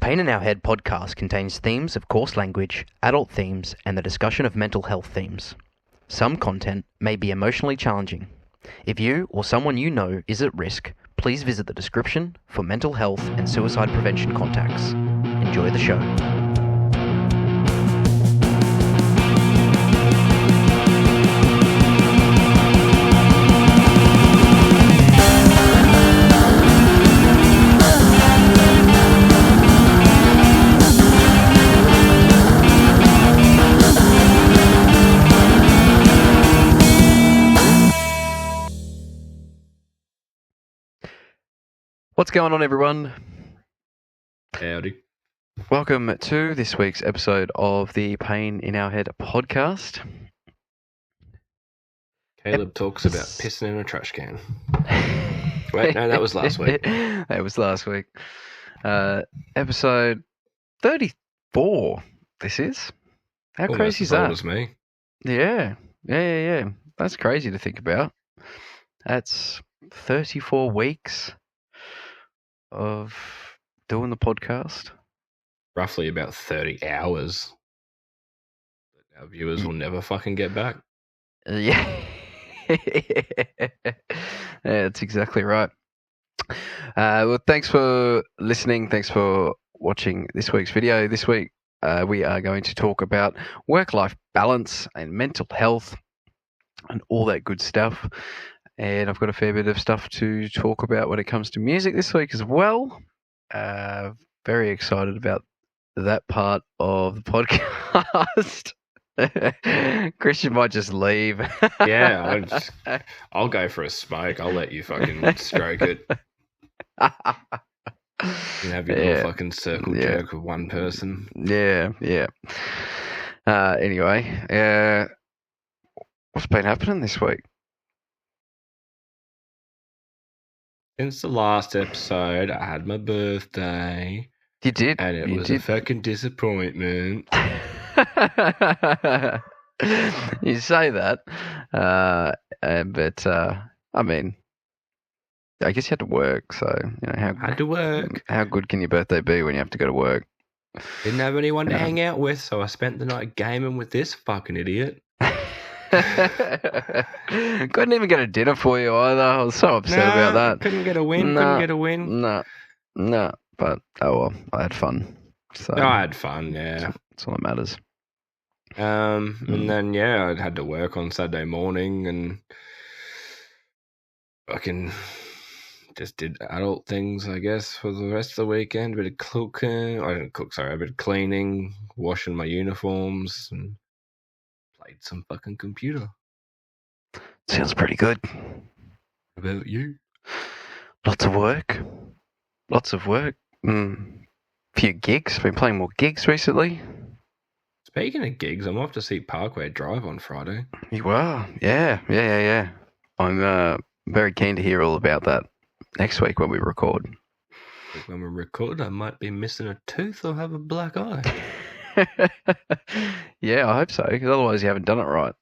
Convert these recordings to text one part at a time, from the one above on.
Pain in Our Head podcast contains themes of coarse language, adult themes, and the discussion of mental health themes. Some content may be emotionally challenging. If you or someone you know is at risk, please visit the description for mental health and suicide prevention contacts. Enjoy the show. What's going on, everyone? Howdy. Welcome to this week's episode of the Pain in Our Head podcast. Caleb talks about pissing in a trash can. Wait, no, that was last week. That was last week. Episode 34, this is. How Almost crazy is as old that? as me. Yeah. That's crazy to think about. That's 34 weeks of doing the podcast. Roughly about 30 hours. Our viewers will never fucking get back. Yeah. Yeah, that's exactly right. Well, thanks for listening. Thanks for watching this week's video. This week, we are going to talk about work-life balance and mental health and all that good stuff. And I've got a fair bit of stuff to talk about when it comes to music this week as well. Very excited about that part of the podcast. Christian might just leave. Yeah, I'll go for a smoke. I'll let you fucking stroke it. You have your little fucking circle jerk with one person. Yeah. Anyway, what's been happening this week? Since the last episode, I had my birthday. You did? And it was a fucking disappointment. You say that, but I mean, I guess you had to work, so you know I had to work. How good can your birthday be when you have to go to work? Didn't have anyone to hang out with, so I spent the night gaming with this fucking idiot. Couldn't even get a dinner for you either. I was so upset about that. Couldn't get a win. No. But oh well, I had fun. So I had fun. Yeah, that's all that matters. And then I had to work on Saturday morning and fucking just did adult things, I guess, for the rest of the weekend. A bit of cooking. I didn't cook, sorry. A bit of cleaning, washing my uniforms, and played some fucking computer. Sounds pretty good. How about you? Lots of work. Few gigs. Been playing more gigs recently. Speaking of gigs, I'm off to see Parkway Drive on Friday. You are? Yeah. I'm very keen to hear all about that next week when we record. When we record, I might be missing a tooth or have a black eye. Yeah, I hope so, because otherwise you haven't done it right.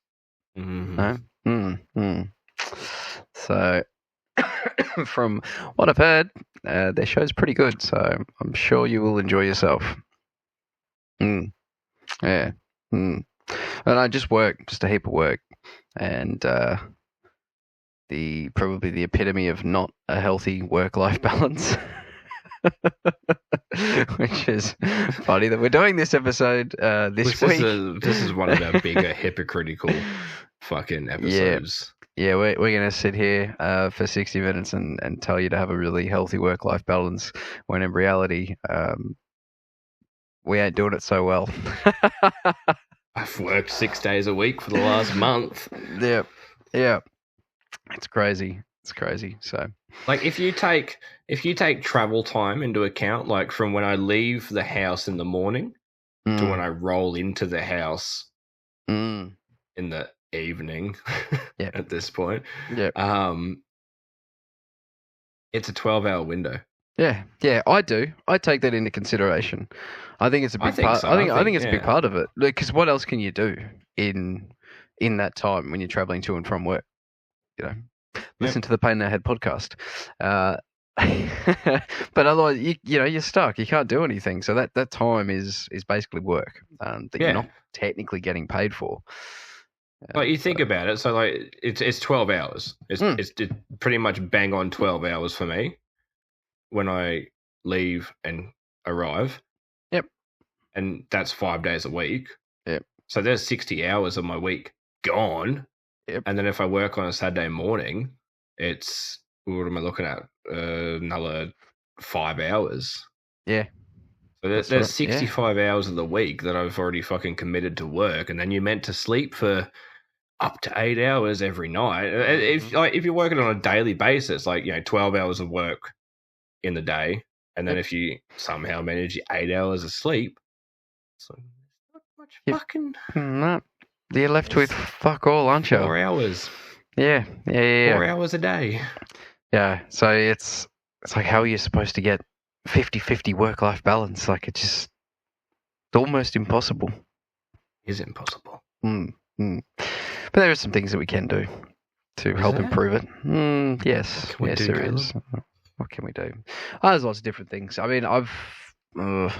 Mm-hmm. No? So, from what I've heard, their show's pretty good, so I'm sure you will enjoy yourself. Yeah. And I just a heap of work, and probably the epitome of not a healthy work-life balance. Which is funny that we're doing this episode this week. This is one of our bigger hypocritical fucking episodes. Yeah, we're going to sit here for 60 minutes and tell you to have a really healthy work-life balance when in reality we ain't doing it so well. I've worked 6 days a week for the last month. Yeah. It's crazy. So, like, if you take travel time into account, like from when I leave the house in the morning to when I roll into the house in the evening, at this point, it's a 12-hour window. Yeah, I do. I take that into consideration. I think it's a big part. So. I think it's a big part of it. Because what else can you do in that time when you're traveling to and from work? You know, listen to the Pain in Our Head podcast. But otherwise, you're stuck. You can't do anything. So that time is basically work that you're not technically getting paid for. Like you think about it, so like it's 12 hours. It's pretty much bang on 12 hours for me when I leave and arrive. Yep. And that's 5 days a week. Yep. So there's 60 hours of my week gone. Yep. And then if I work on a Saturday morning, it's, what am I looking at? Another 5 hours. Yeah. So there's 65 hours of the week that I've already fucking committed to work, and then you're meant to sleep for up to 8 hours every night. If you're working on a daily basis, 12 hours of work in the day, and then if you somehow manage 8 hours of sleep, so not much fucking. You're left with fuck all, aren't you? 4 hours. Yeah. 4 hours a day. Yeah. So it's like, how are you supposed to get 50-50 work-life balance? Like, it's almost impossible. Is it impossible? But there are some things that we can do to help improve it. Yes, there is. What can we do? There's lots of different things. I mean, I've been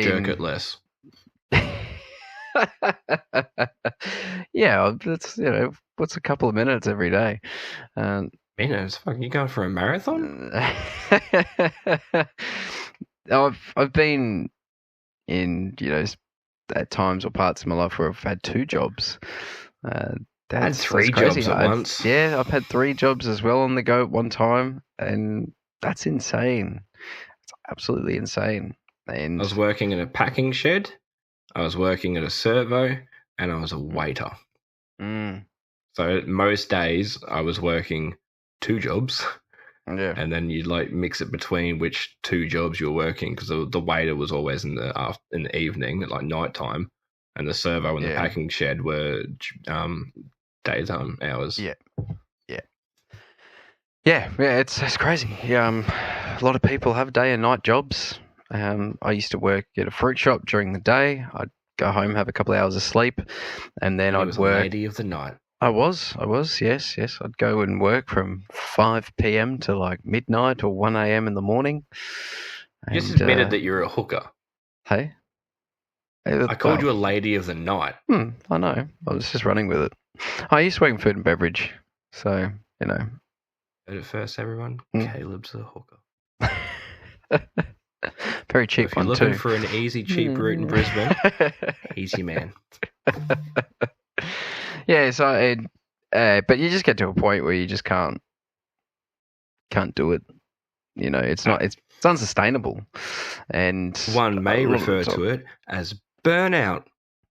jerk it less. Yeah, that's what's a couple of minutes every day. Minutes? Fuck, you going for a marathon? I've been in at times or parts of my life where I've had 2 jobs. Had 3 jobs at once. Yeah, I've had 3 jobs as well on the go at one time, and that's insane. It's absolutely insane. And I was working in a packing shed, I was working at a servo, and I was a waiter. So most days I was working 2 jobs. Yeah. And then you'd mix it between which 2 jobs you were working, because the waiter was always in the evening at night time, and the servo and the packing shed were daytime hours. Yeah. It's crazy. Yeah, a lot of people have day and night jobs. I used to work at a fruit shop during the day. I'd go home, have a couple of hours of sleep, and then I'd work. A lady of the night. I was, yes. I'd go and work from 5 p.m. to midnight or 1 a.m. in the morning. You just admitted that you're a hooker. Hey? I called you a lady of the night. I know. I was just running with it. I used to work in food and beverage, so, Heard it first, everyone. Caleb's a hooker. Very cheap if you're one, too. Looking for an easy, cheap route in Brisbane, easy man. Yeah, so but you just get to a point where you just can't do it. It's unsustainable, and one may refer to it as burnout.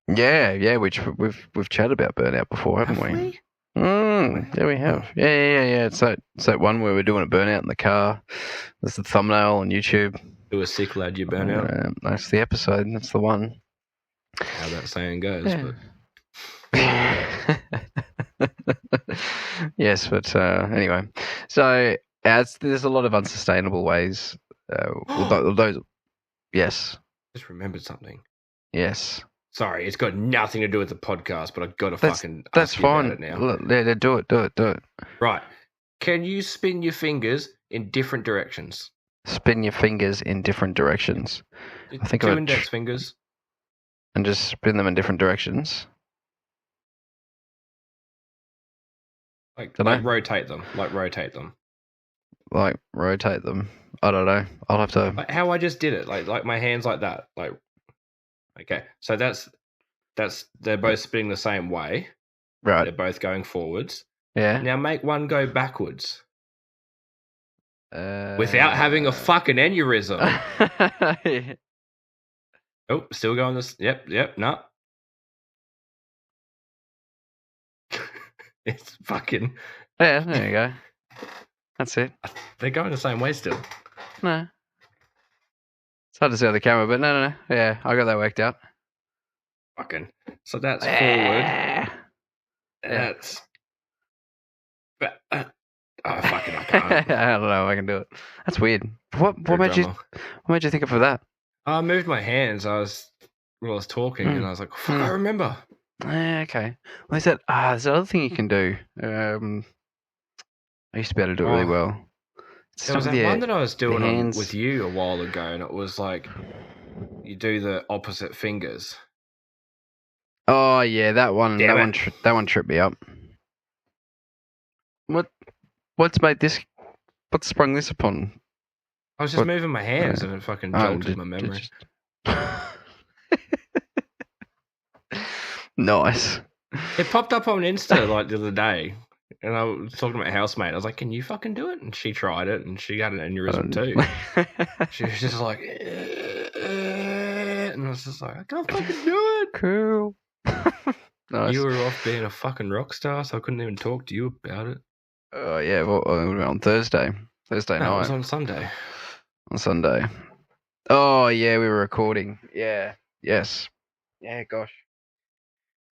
Yeah, which we've chatted about burnout before, haven't we? Yeah, we have. Yeah. It's that one where we're doing a burnout in the car. That's the thumbnail on YouTube. To a sick lad, you burnout. That's the episode. That's the one. How that saying goes, but. Yes, but anyway, so there's a lot of unsustainable ways. Those, yes. Just remembered something. Yes. Sorry, it's got nothing to do with the podcast, but I've got to fucking. That's fine. About it now. Look, yeah, do it. Right. Can you spin your fingers in different directions? Spin your fingers in different directions. I think 2 index fingers. And just spin them in different directions. Like rotate them. Rotate them. Rotate them. I don't know. I'll have to. Like how I just did it. Like my hands like that. Okay. So they're both spinning the same way. Right. They're both going forwards. Yeah. Now make one go backwards. Without having a fucking aneurysm. Oh, still going this. Yep. No. It's fucking. Yeah, there you go. That's it. They're going the same way still. No. It's hard to see on the camera, but no. Yeah, I got that worked out. Fucking. So that's forward. That's. Oh, fucking, I can't. I don't know if I can do it. That's weird. What made you think of that? I moved my hands. I was talking, and I was like, fuck, I remember. Okay. Well, there's another thing you can do. I used to be able to do it really well. There was that one that I was doing with you a while ago, and it was like you do the opposite fingers. Oh yeah, that one. That one tripped me up. What's made this? What's sprung this upon? I was just moving my hands, and it fucking jolted my memory. Nice. It popped up on Insta like the other day, and I was talking to my housemate. I was like, "Can you fucking do it?" And she tried it, and she had an aneurysm too. She was just like, and I was just like, "I can't fucking do it." Cool. Nice. You were off being a fucking rock star, so I couldn't even talk to you about it. Oh yeah, well, on Thursday night. It was on Sunday. On Sunday. Oh yeah, we were recording. Yeah. Yes. Yeah. Gosh.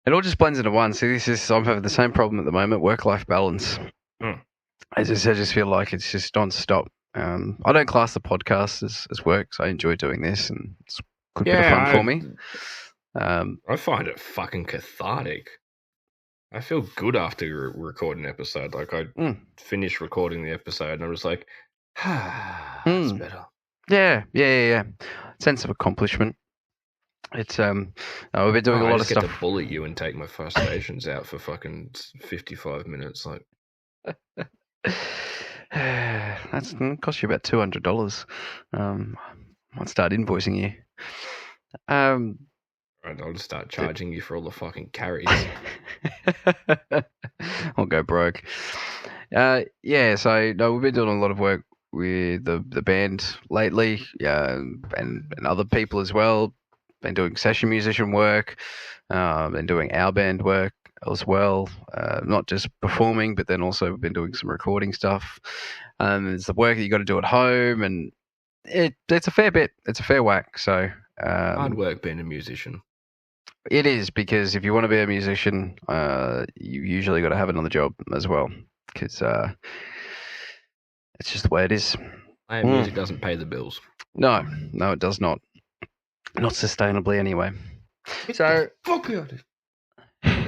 It all just blends into one. See, I'm having the same problem at the moment. Work-life balance. I just feel like it's just non-stop. I don't class the podcast as work, so I enjoy doing this, and it's a good bit of fun for me. I find it fucking cathartic. I feel good after recording an episode. Like I finished recording the episode, and I was like, it's better. Yeah. Sense of accomplishment. It's we've been doing a lot of stuff. I get to bully you and take my frustrations out for fucking 55 minutes. Like that's going to cost you about $200. I'll start invoicing you. Right, I'll just start charging you for all the fucking carries. I'll go broke. Yeah, so no, we've been doing a lot of work with the band lately, and other people as well. Been doing session musician work, been doing our band work as well, not just performing, but then also been doing some recording stuff. There's the work that you got to do at home, and it's a fair bit. It's a fair whack. So hard work being a musician. It is, because if you want to be a musician, you usually got to have another job as well, because it's just the way it is. Music doesn't pay the bills. No, it does not. Not sustainably, anyway. Get the fuck out of it.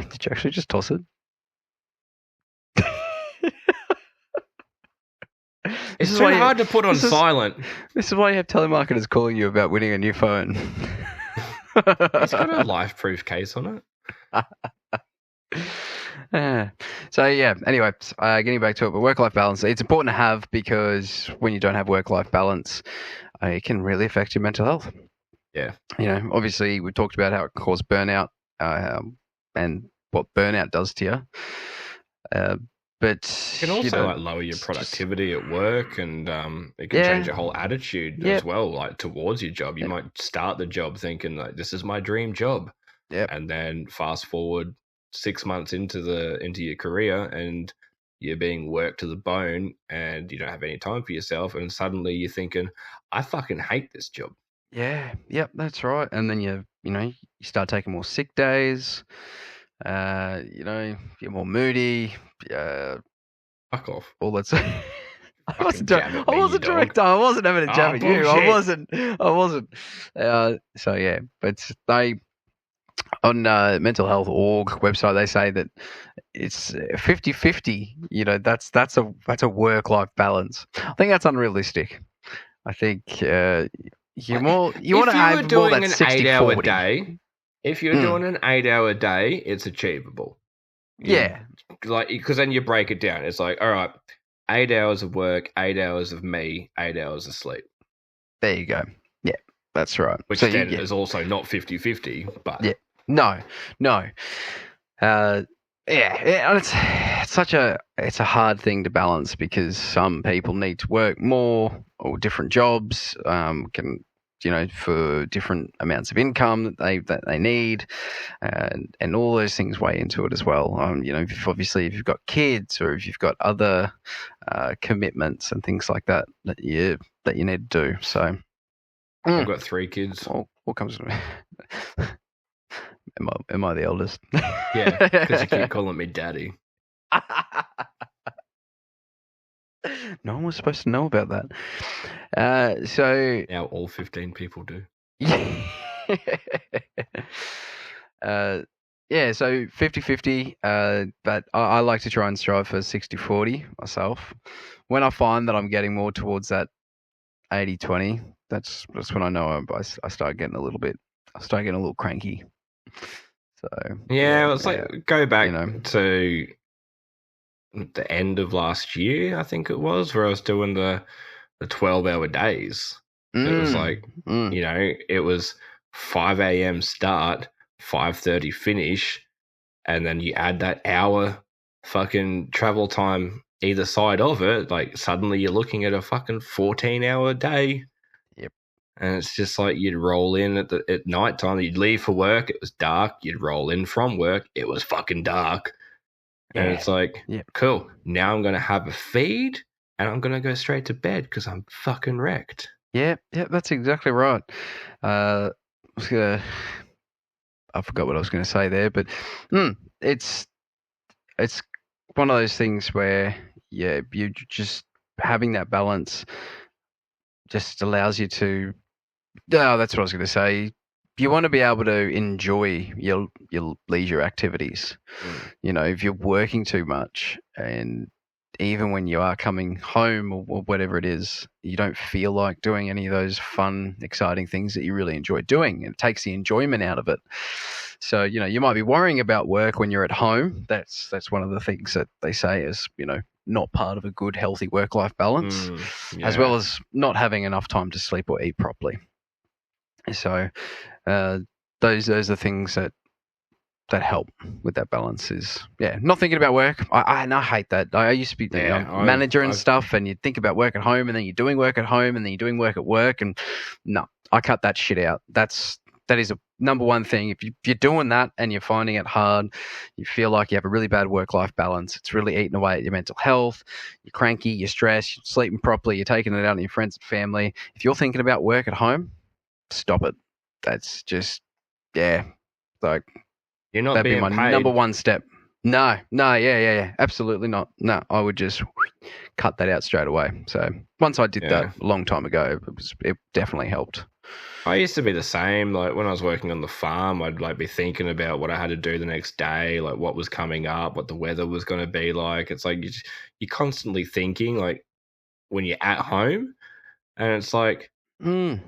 Did you actually just toss it? It's too hard to put on silent. This is why you have telemarketers calling you about winning a new phone. It's got a life-proof case on it. So yeah, anyway, getting back to it, but work-life balance, it's important to have, because when you don't have work-life balance, it can really affect your mental health. Yeah. Obviously we talked about how it causes burnout, and what burnout does to you. But it can also lower your productivity at work, and it can change your whole attitude as well, like towards your job. You might start the job thinking like, this is my dream job. And then fast forward 6 months into your career, and you're being worked to the bone, and you don't have any time for yourself, and suddenly you're thinking, I fucking hate this job. Yeah, yep, that's right. And then you start taking more sick days. You're more moody. Fuck off. All that stuff. I wasn't director. I wasn't having a jab at you. I wasn't. So yeah, but they on mental health org website, they say that it's 50-50. That's a work-life balance. I think that's unrealistic. I think you want to have more that 60-40 day. If you're doing an 8-hour day, it's achievable. Yeah. Like, because then you break it down. It's like, all right, 8 hours of work, 8 hours of me, 8 hours of sleep. There you go. Yeah, that's right. Which then is also not 50-50, but... Yeah. No. It's a hard thing to balance, because some people need to work more, or different jobs for different amounts of income that they need, and all those things weigh into it as well. If you've got kids, or if you've got other commitments and things like that you need to do. So I've got 3 kids. What comes to me? Am I the eldest? Yeah, because you keep calling me daddy. No one was supposed to know about that. So now all 15 people do. Yeah, so 50-50, but I like to try and strive for 60-40 myself. When I find that I'm getting more towards that 80-20, that's when I know I start getting I start getting a little cranky. So Yeah, it's like go back you know. to the end of last year, I think it was, where I was doing the 12-hour days. It was like, it was 5 a.m. start, 5:30 finish, and then you add that hour fucking travel time either side of it, like suddenly you're looking at a fucking 14-hour day. Yep. And it's just like you'd roll in at night time, you'd leave for work, it was dark, you'd roll in from work, it was fucking dark. Yeah. And it's like, cool, now I'm going to have a feed and I'm going to go straight to bed because I'm fucking wrecked. Yeah, that's exactly right. I forgot what I was going to say there, but it's one of those things where, you just having that balance just allows you to. Oh, that's what I was going to say. You want to be able to enjoy your leisure activities. You know, if you're working too much, and even when you are coming home or whatever it is, you don't feel like doing any of those fun, exciting things that you really enjoy doing. It takes the enjoyment out of it. So, you know, you might be worrying about work when you're at home. That's one of the things that they say is, you know, not part of a good, healthy work-life balance, as well as not having enough time to sleep or eat properly. So those are things that help with that balance. Is not thinking about work. I hate that. I used to be manager and stuff, and you think about work at home, and then you're doing work at home, and then you're doing work at work, and no, I cut that shit out. That is a number one thing. If you're doing that and you're finding it hard, you feel like you have a really bad work-life balance, it's really eating away at your mental health, you're cranky, you're stressed, you're sleeping properly, you're taking it out on your friends and family. If you're thinking about work at home, stop it. That's just, like, you're not that'd being be my paid. number one step. No, absolutely not. No, I would just cut that out straight away. So once I did that a long time ago, it definitely helped. I used to be the same. Like when I was working on the farm, I'd like be thinking about what I had to do the next day, like what was coming up, what the weather was going to be like. It's like you're constantly thinking, like when you're at home, and it's like, no.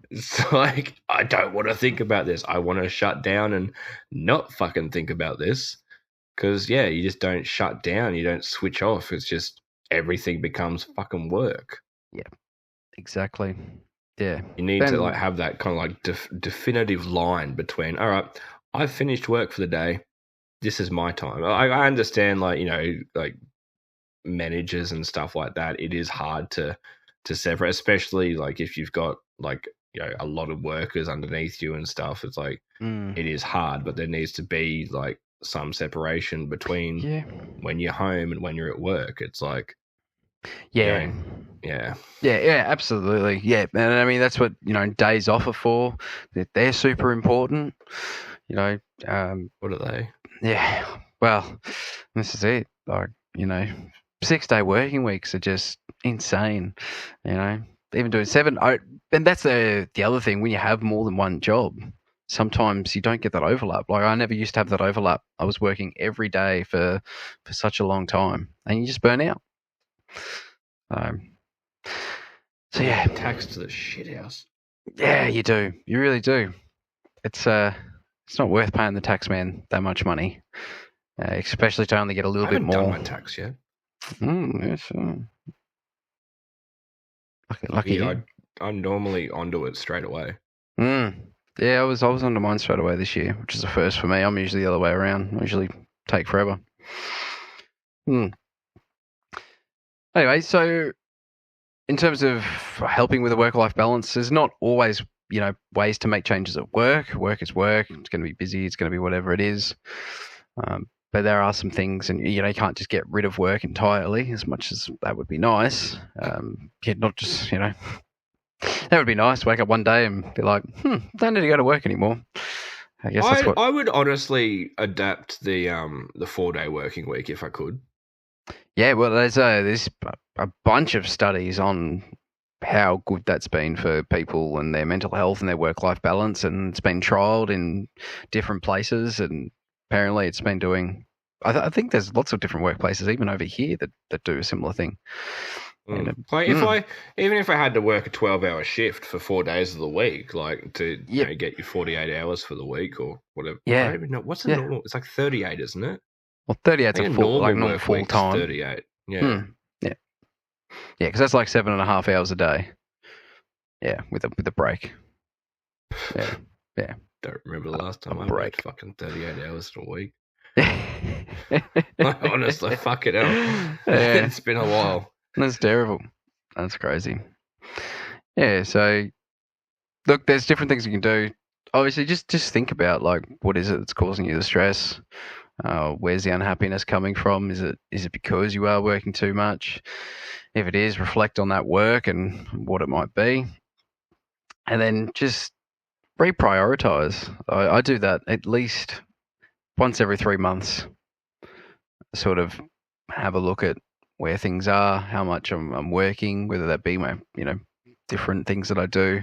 It's like, I don't want to think about this. I want to shut down and not fucking think about this. Because, you just don't shut down. You don't switch off. It's just everything becomes fucking work. Yeah, exactly. Yeah. You need to like have that kind of like definitive line between, all right, I've finished work for the day. This is my time. I understand, like, you know, like managers and stuff like that. It is hard to separate, especially like if you've got like, you know, a lot of workers underneath you and stuff. It's like it is hard, but there needs to be like some separation between when you're home and when you're at work. It's like, absolutely, and I mean that's what, you know, days off are for. They're super important, you know. What are they? Yeah, well, this is it. Like, you know, 6-day working weeks are just insane, you know. Even doing 7, and that's the other thing. When you have more than one job, sometimes you don't get that overlap. Like I never used to have that overlap. I was working every day for such a long time, and you just burn out. So yeah, tax to the shit house. Yeah, you do. You really do. It's not worth paying the tax man that much money, especially to only get a little bit more. I haven't done my tax yet. Yes. Lucky you. I'm normally onto it straight away. Yeah, I was onto mine straight away this year, which is a first for me. I'm usually the other way around. I usually take forever. Anyway, so in terms of helping with a work-life balance, there's not always, you know, ways to make changes at work. Work is work. It's going to be busy. It's going to be whatever it is. But there are some things, and you know, you can't just get rid of work entirely, as much as that would be nice. Not just, you know, that would be nice. Wake up one day and be like, don't need to go to work anymore. I guess that's what I would honestly adapt the 4-day working week if I could. Yeah, well, there's a bunch of studies on how good that's been for people and their mental health and their work-life balance, and it's been trialled in different places, and apparently it's been doing. I think there's lots of different workplaces, even over here, that do a similar thing. And Like even if I had to work a 12-hour shift for 4 days of the week, like to get you 48 hours for the week or whatever. I don't even know what's a normal. It's like 38, isn't it? Well, 38's a full normal full time. 38. Yeah. Yeah, because that's like 7.5 hours a day. Yeah, with a break. Yeah. Don't remember the last time I worked fucking 38 hours in a week. Honestly, fuck it out. Yeah. It's been a while. That's terrible. That's crazy. Yeah, so look, there's different things you can do. Obviously, just think about like what is it that's causing you the stress? Where's the unhappiness coming from? Is it because you are working too much? If it is, reflect on that work and what it might be, and then just reprioritize. I do that at least once every 3 months. Sort of have a look at where things are, how much I'm working, whether that be my different things that I do,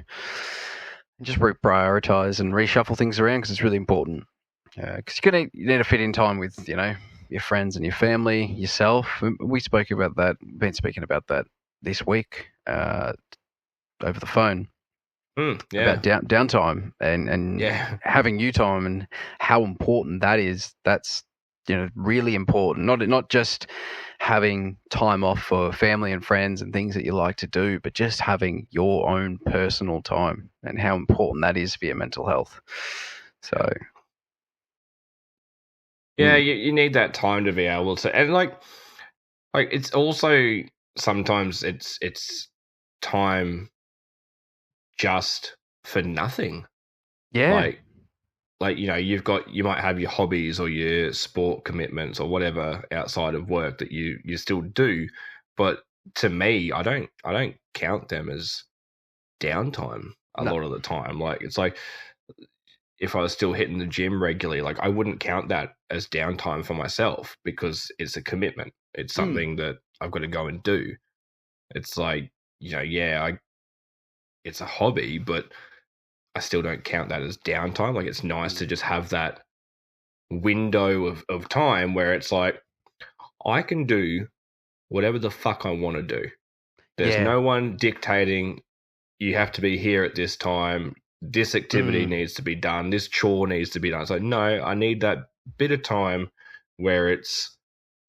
and just reprioritize and reshuffle things around because it's really important. Because you need to fit in time with your friends and your family, yourself. We spoke about that. Been speaking about that this week over the phone. About downtime and having you time and how important that is. That's really important. Not just having time off for family and friends and things that you like to do, but just having your own personal time and how important that is for your mental health. So you need that time to be able to, and like it's also sometimes it's time just for nothing. Yeah. Like you might have your hobbies or your sport commitments or whatever outside of work that you still do, but to me, I don't count them as downtime a lot of the time. Like it's like if I was still hitting the gym regularly, like I wouldn't count that as downtime for myself because it's a commitment. It's something that I've got to go and do. It's like, it's a hobby, but I still don't count that as downtime. Like it's nice to just have that window of time where it's like I can do whatever the fuck I want to do. There's no one dictating you have to be here at this time. This activity needs to be done. This chore needs to be done. It's like, no, I need that bit of time where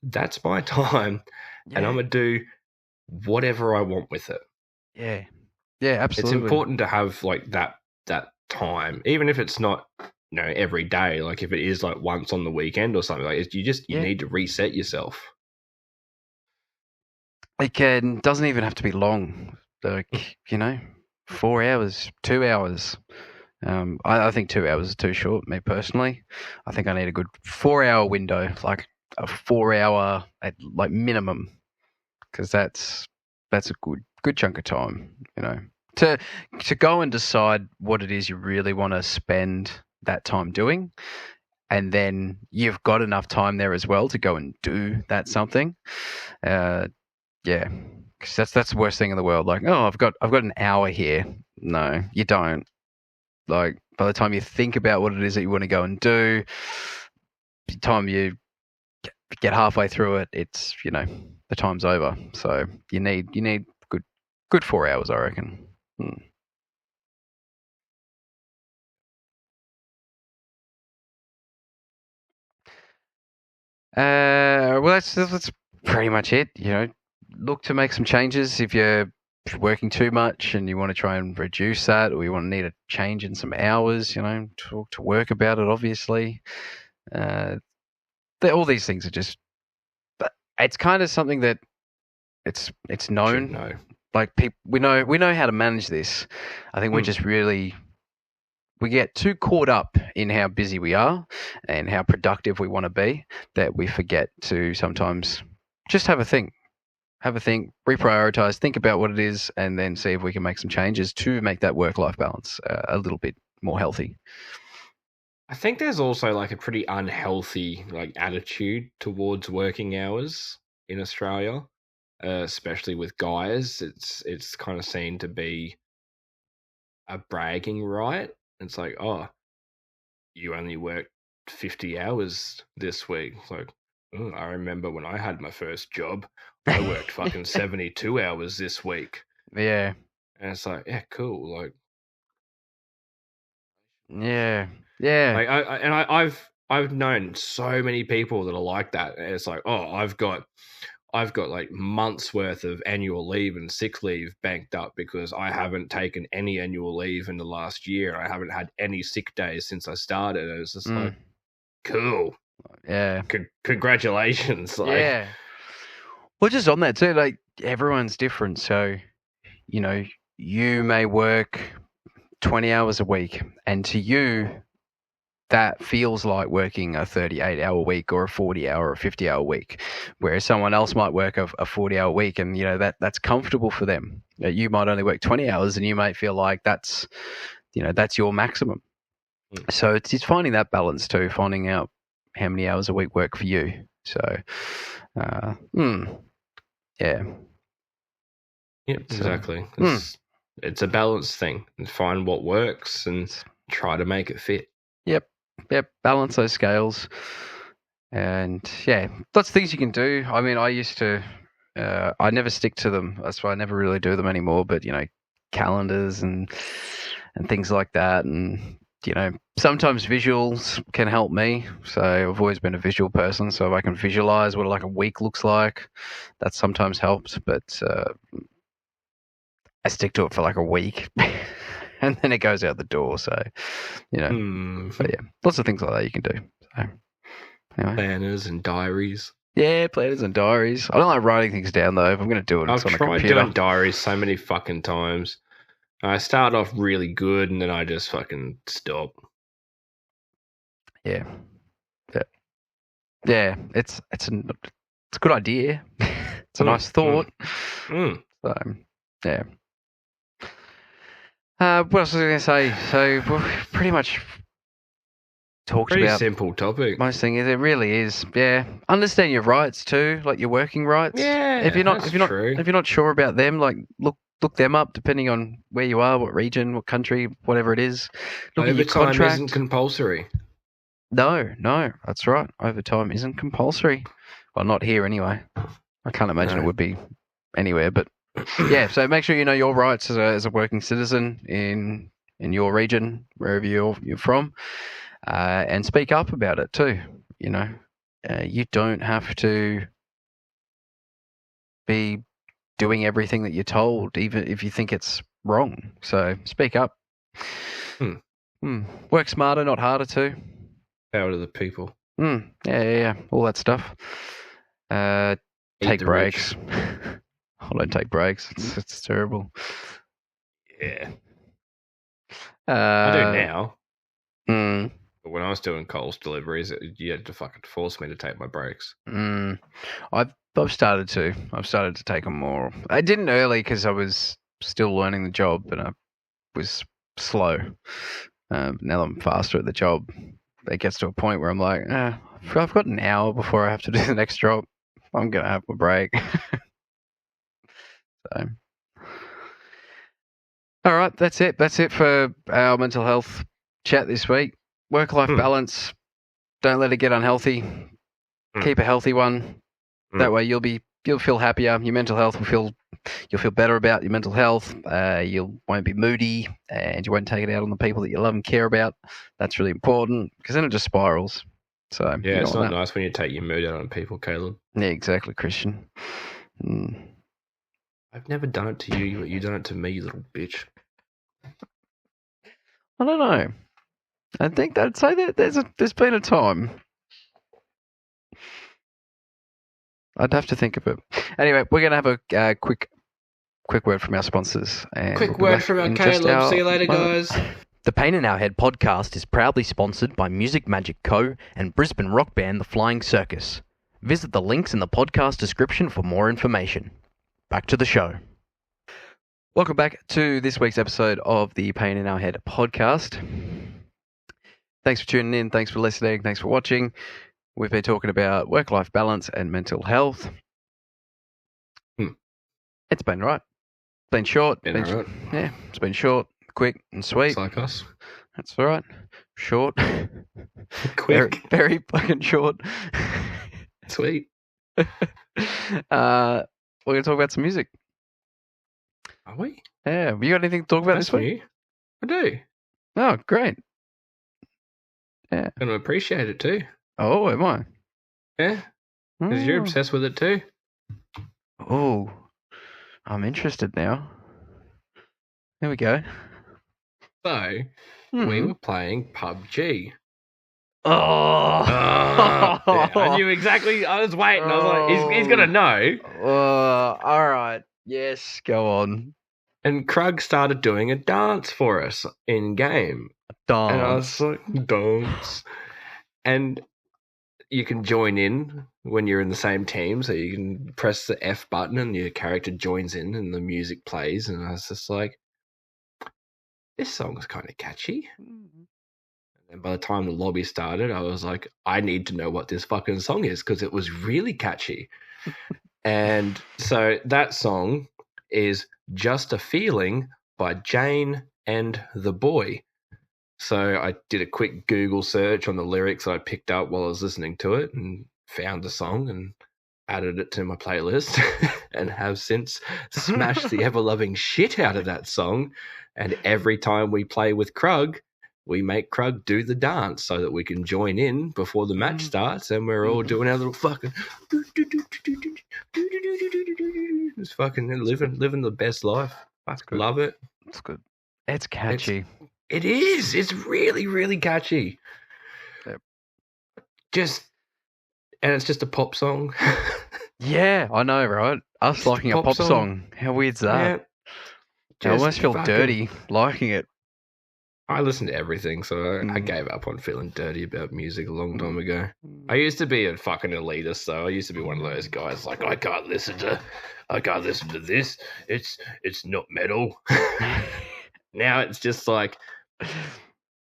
that's my time and I'm going to do whatever I want with it. Yeah. Yeah, absolutely. It's important to have like that time, even if it's not, every day. Like if it is like once on the weekend or something, like you need to reset yourself. It doesn't even have to be long. Like, 4 hours, 2 hours. I think 2 hours is too short, me personally. I think I need a good 4-hour window, like a 4-hour at like minimum, because that's a good chunk of time, to go and decide what it is you really want to spend that time doing, and then you've got enough time there as well to go and do that something. Because that's the worst thing in the world. Like, oh, I've got an hour here. No, you don't. Like, by the time you think about what it is that you want to go and do, by the time you get halfway through it, it's the time's over. So you need good 4 hours, I reckon. Well, that's pretty much it. Look to make some changes if you're working too much and you want to try and reduce that, or you want to need a change in some hours. Talk to work about it. Obviously, all these things are just. But it's kind of something that it's known. Like we know how to manage this. I think we're just really. We get too caught up in how busy we are and how productive we want to be that we forget to sometimes just have a think, reprioritize, think about what it is, and then see if we can make some changes to make that work-life balance a little bit more healthy. I think there's also like a pretty unhealthy like attitude towards working hours in Australia. especially with guys. It's kind of seen to be a bragging right. It's like, oh, you only worked 50 hours this week. It's like, oh, I remember when I had my first job, I worked fucking 72 hours this week. Yeah. And it's like, yeah, cool. Like, yeah. Like I've known so many people that are like that. And it's like, oh, I've got like months worth of annual leave and sick leave banked up because I haven't taken any annual leave in the last year. I haven't had any sick days since I started. And it's just like, cool. Yeah. Congratulations. Like, yeah. Well, just on that too, like everyone's different. So, you know, you may work 20 hours a week, and to you, that feels like working a 38-hour week or a 40-hour or 50-hour week, whereas someone else might work a 40-hour week, and that's comfortable for them. You might only work 20 hours, and you might feel like that's your maximum. So it's finding that balance too, finding out how many hours a week work for you. So, yeah. Yep, exactly. It's a balance thing, and find what works and try to make it fit. Yep. Balance those scales, and lots of things you can do. I mean, I used to. I never stick to them. That's why I never really do them anymore. But calendars and things like that, and sometimes visuals can help me. So I've always been a visual person. So if I can visualize what like a week looks like, that sometimes helps. But I stick to it for like a week. And then it goes out the door. So, but lots of things like that you can do. So, anyway. Planners and diaries. Yeah, planners and diaries. I don't like writing things down though. If I'm going to do it, it's on a computer. I've tried doing diaries so many fucking times. I start off really good and then I just fucking stop. Yeah. It's a good idea. It's a nice thought. So, yeah. What else was I going to say? So we've pretty much talked about. Pretty simple topic. Most things. It really is. Yeah. Understand your rights too, like your working rights. Yeah. If you're not sure about them, like look them up depending on where you are, what region, what country, whatever it is. Look at your contract. Overtime isn't compulsory. No, that's right. Overtime isn't compulsory. Well, not here anyway. I can't imagine it would be anywhere, but. Yeah, so make sure you know your rights as a working citizen in your region, wherever you're from, and speak up about it too. You don't have to be doing everything that you're told, even if you think it's wrong. So speak up. Work smarter, not harder too. Power to the people. Yeah. All that stuff. Take breaks. I don't take breaks. It's terrible. Yeah. I do now. But when I was doing Coles deliveries, you had to fucking force me to take my breaks. I've started to. Take them more. I didn't early because I was still learning the job, but I was slow. Now I'm faster at the job. It gets to a point where I'm like, I've got an hour before I have to do the next job. I'm going to have my break. So, all right, that's it. That's it for our mental health chat this week. Work-life balance. Don't let it get unhealthy. Keep a healthy one. That way you'll feel happier. Your mental health you'll feel better about your mental health. You won't be moody, and you won't take it out on the people that you love and care about. That's really important because then it just spirals. So yeah, it's not nice when you take your mood out on people, Caleb. Yeah, exactly, Christian. I've never done it to you, but you've done it to me, you little bitch. I don't know. I think I'd say that there's been a time. I'd have to think of it. Anyway, we're going to have a quick word from our sponsors. And quick word from our Caleb. See you later, guys. The Pain in Our Head podcast is proudly sponsored by Music Magic Co. and Brisbane rock band The Flying Circus. Visit the links in the podcast description for more information. Back to the show. Welcome back to this week's episode of the Pain in Our Head podcast. Thanks for tuning in. Thanks for listening. Thanks for watching. We've been talking about work-life balance and mental health. It's been right. Been short. Been all right. Yeah, it's been short, quick, and sweet. It's like us. That's all right. Short. Quick. Very fucking short. Sweet. We're going to talk about some music. Are we? Yeah. You got anything to talk about That's this week? new. I do. Oh, great. Yeah. And I appreciate it too. Oh, am I? Yeah. Because you're obsessed with it too. Oh, I'm interested now. There we go. So, we were playing PUBG. Oh. Yeah, I knew exactly. I was waiting. I was like, he's going to know. All right. Yes, go on. And Krug started doing a dance for us in game. Dance. And I was like, dance. And you can join in when you're in the same team. So you can press the F button and your character joins in and the music plays. And I was just like, this song's kind of catchy. And by the time the lobby started, I was like, I need to know what this fucking song is because it was really catchy. And so that song is Just a Feeling by Jane and the Boy. So I did a quick Google search on the lyrics I picked up while I was listening to it and found the song and added it to my playlist and have since smashed the ever-loving shit out of that song. And every time we play with Krug, we make Krug do the dance so that we can join in before the match starts and we're all doing our little fucking just fucking living the best life. I love it. It's good. It's catchy. It is. It's really, really catchy. Yep. And it's just a pop song. Yeah, I know, right? Us Just liking a pop song. How weird's that? Yeah. I almost feel dirty liking it. I listen to everything, so I gave up on feeling dirty about music a long time ago. I used to be a fucking elitist, though. I used to be one of those guys like, I can't listen to this. It's not metal. Now it's just like,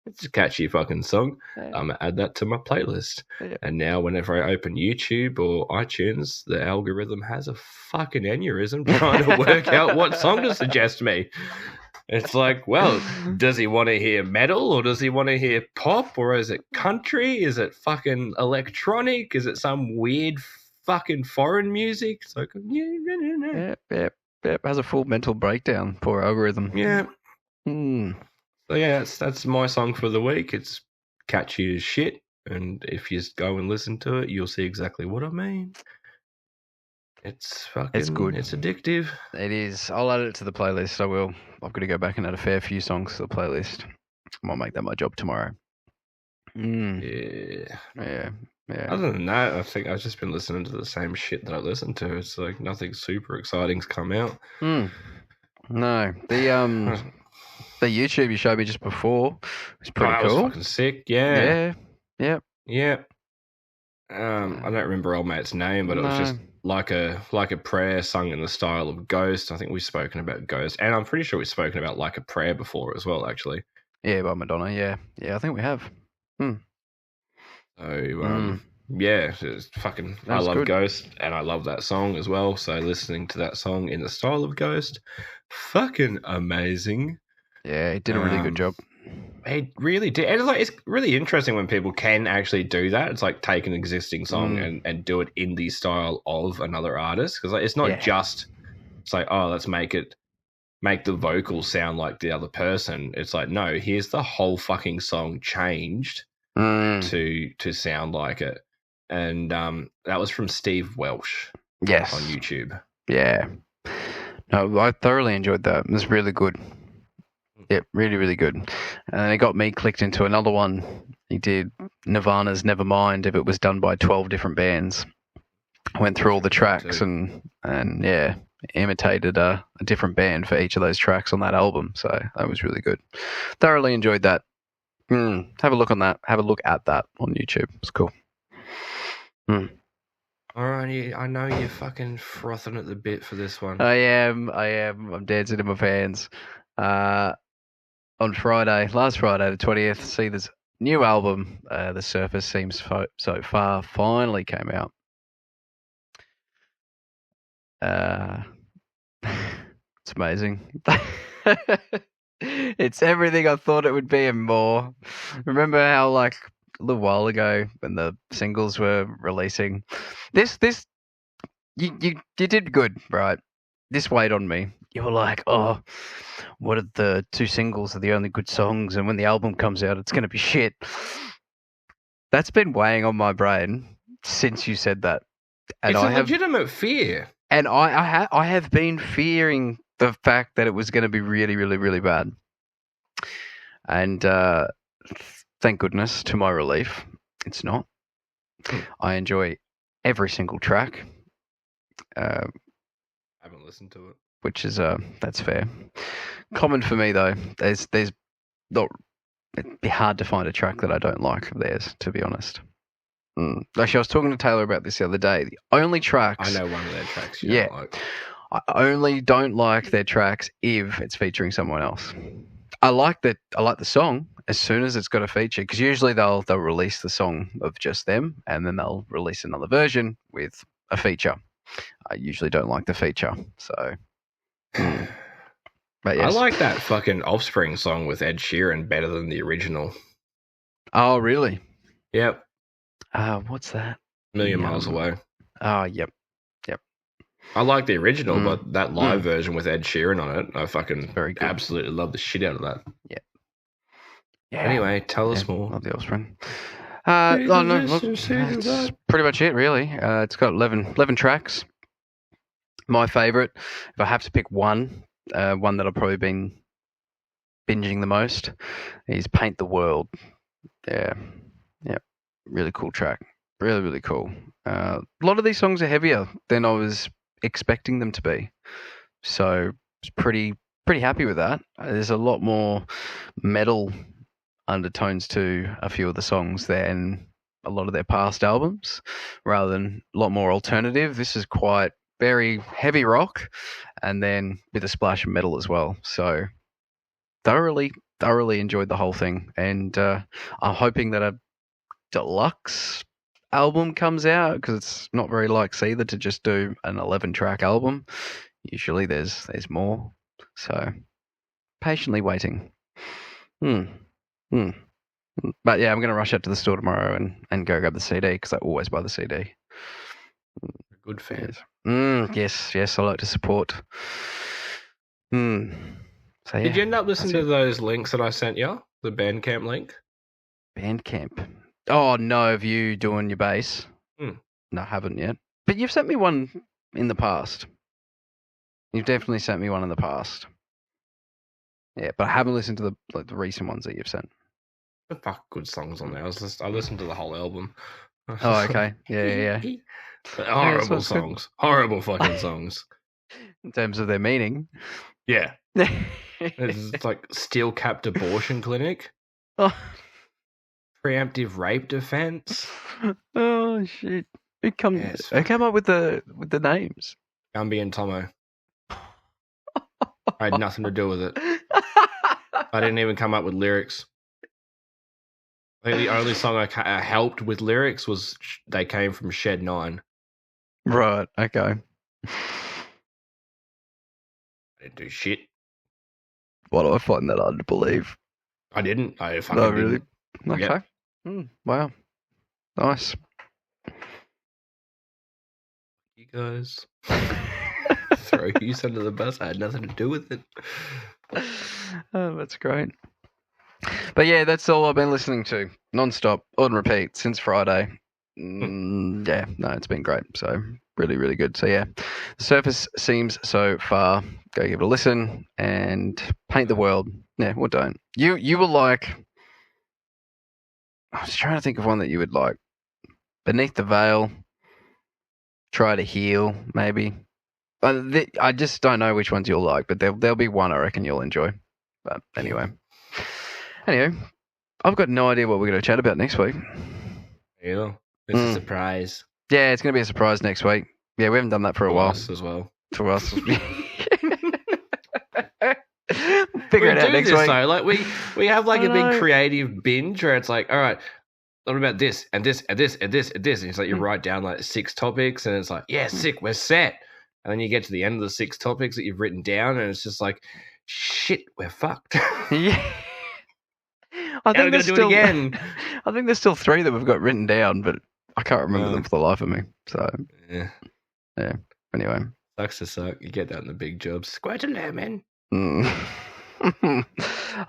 it's a catchy fucking song. I'm going to add that to my playlist. Yeah. And now whenever I open YouTube or iTunes, the algorithm has a fucking aneurysm trying to work out what song to suggest me. It's like, well, does he want to hear metal or does he want to hear pop or is it country? Is it fucking electronic? Is it some weird fucking foreign music? It's like, Yep. Has a full mental breakdown. Poor algorithm. Yeah. So yeah, that's my song for the week. It's catchy as shit. And if you go and listen to it, you'll see exactly what I mean. It's good. It's addictive. It is. I'll add it to the playlist. I will. I've got to go back and add a fair few songs to the playlist. I might make that my job tomorrow. Yeah. Other than that, I think I've just been listening to the same shit that I listen to. It's like nothing super exciting's come out. No. The YouTube you showed me just before was pretty cool. That was fucking sick. Yeah. Yeah. I don't remember old mate's name, but it was just like a prayer sung in the style of Ghost. I think we've spoken about Ghost, and I'm pretty sure we've spoken about Like a Prayer before as well, actually. Yeah, by Madonna. Yeah, I think we have. So yeah, it's fucking. I love good. Ghost, and I love that song as well. So listening to that song in the style of Ghost, fucking amazing. Yeah, it did a really good job. It really did. And it's really interesting when people can actually do that. It's like take an existing song and do it in the style of another artist. Because it's not just, it's like, oh, let's make the vocals sound like the other person. It's like, no, here's the whole fucking song changed to sound like it. And that was from Steve Welsh. Yes. On YouTube. Yeah. No, I thoroughly enjoyed that. It was really good. Yep, really, really good. And then it got me clicked into another one. He did Nirvana's Nevermind if it was done by 12 different bands. I went through all the tracks and imitated a different band for each of those tracks on that album. So that was really good. Thoroughly enjoyed that. Have a look on that. Have a look at that on YouTube. It's cool. All right, I know you're fucking frothing at the bit for this one. I am. I'm dancing in my pants. On last Friday, the 20th, see this new album, The Surface Seems So Far, finally came out. amazing. It's everything I thought it would be and more. Remember how like a little while ago when the singles were releasing, this you did good, right? This weighed on me. You were like, oh, what are the two singles are the only good songs, and when the album comes out, it's going to be shit. That's been weighing on my brain since you said that. And it's a legitimate fear. And I have been fearing the fact that it was going to be really, really, really bad. And thank goodness, to my relief, it's not. I enjoy every single track. I haven't listened to it. Which is that's fair. Common for me though. There's not. It'd be hard to find a track that I don't like of theirs, to be honest. Actually, I was talking to Taylor about this the other day. The only tracks I know one of their tracks. You don't like. I only don't like their tracks if it's featuring someone else. I like the song as soon as it's got a feature, because usually they'll release the song of just them and then they'll release another version with a feature. I usually don't like the feature, so. But yes. I like that fucking Offspring song with Ed Sheeran better than the original. Oh, really? Yep. What's that? Million Miles Away. Oh, yep. I like the original, but that live version with Ed Sheeran on it, I fucking absolutely love the shit out of that. Yeah. Anyway, tell us more. Love the Offspring. That's pretty much it, really. It's got 11 tracks. My favourite, if I have to pick one that I've probably been binging the most, is Paint the World. Yeah. Really cool track. Really, really cool. A lot of these songs are heavier than I was expecting them to be. So I was pretty happy with that. There's a lot more metal undertones to a few of the songs than a lot of their past albums, rather than a lot more alternative. This is quite very heavy rock and then with a splash of metal as well. So thoroughly enjoyed the whole thing, and I'm hoping that a deluxe album comes out, because it's not very likes either to just do an 11-track album. Usually there's more, so patiently waiting. But yeah, I'm going to rush out to the store tomorrow and go grab the CD, because I always buy the CD. Good fan. Yes, I like to support. So, yeah, did you end up listening to those links that I sent you? The Bandcamp link? Bandcamp. Oh, no, of you doing your bass? No, I haven't yet. But you've sent me one in the past. You've definitely sent me one in the past. Yeah, but I haven't listened to the recent ones that you've sent. The fuck good songs on there. I listened to the whole album. Oh, okay. Yeah. Horrible songs. Horrible fucking songs. In terms of their meaning. Yeah. It's like steel-capped abortion clinic. Oh. Preemptive rape defense. Oh shit! Who came up with the names? Gumby and Tomo. I had nothing to do with it. I didn't even come up with lyrics. I think the only song I helped with lyrics was they came from Shed 9. Right. Okay. I didn't do shit. Why do I find that hard to believe? I didn't. I fucking really? didn't. Okay. Yep. Wow. Nice. You guys. Throw you under the bus. I had nothing to do with it. Oh, that's great. But yeah, that's all I've been listening to, non-stop, on repeat, since Friday. Yeah, no, it's been great. So really, really good. So yeah, The Surface seems so far. Go give it a listen and Paint the World. Yeah, well, don't. You will like. I was trying to think of one that you would like. Beneath the Veil. Try to Heal, maybe. I just don't know which ones you'll like, but there'll be one I reckon you'll enjoy. But anyway, I've got no idea what we're going to chat about next week. Yeah, it's a surprise. Yeah, it's going to be a surprise next week. Yeah, we haven't done that for a while. Us as well. To us. Figure it out next week. Though. Like we have like a big creative binge where it's like, all right, what about this and this and this and this and this? And it's like you write down like 6 topics and it's like, yeah, sick, we're set. And then you get to the end of the 6 topics that you've written down, and it's just like, shit, we're fucked. Yeah. I think there's still again. I think there's still 3 that we've got written down, but I can't remember them for the life of me. So yeah. Anyway, sucks to suck. You get that in the big jobs. Square to lemon.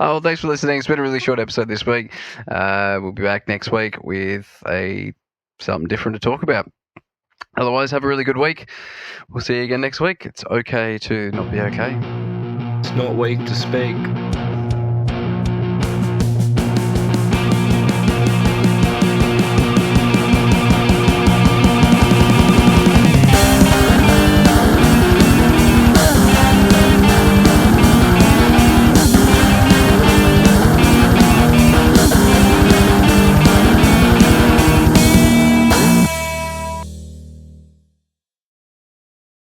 Oh, thanks for listening. It's been a really short episode this week. We'll be back next week with something different to talk about. Otherwise, have a really good week. We'll see you again next week. It's okay to not be okay. It's not weak to speak.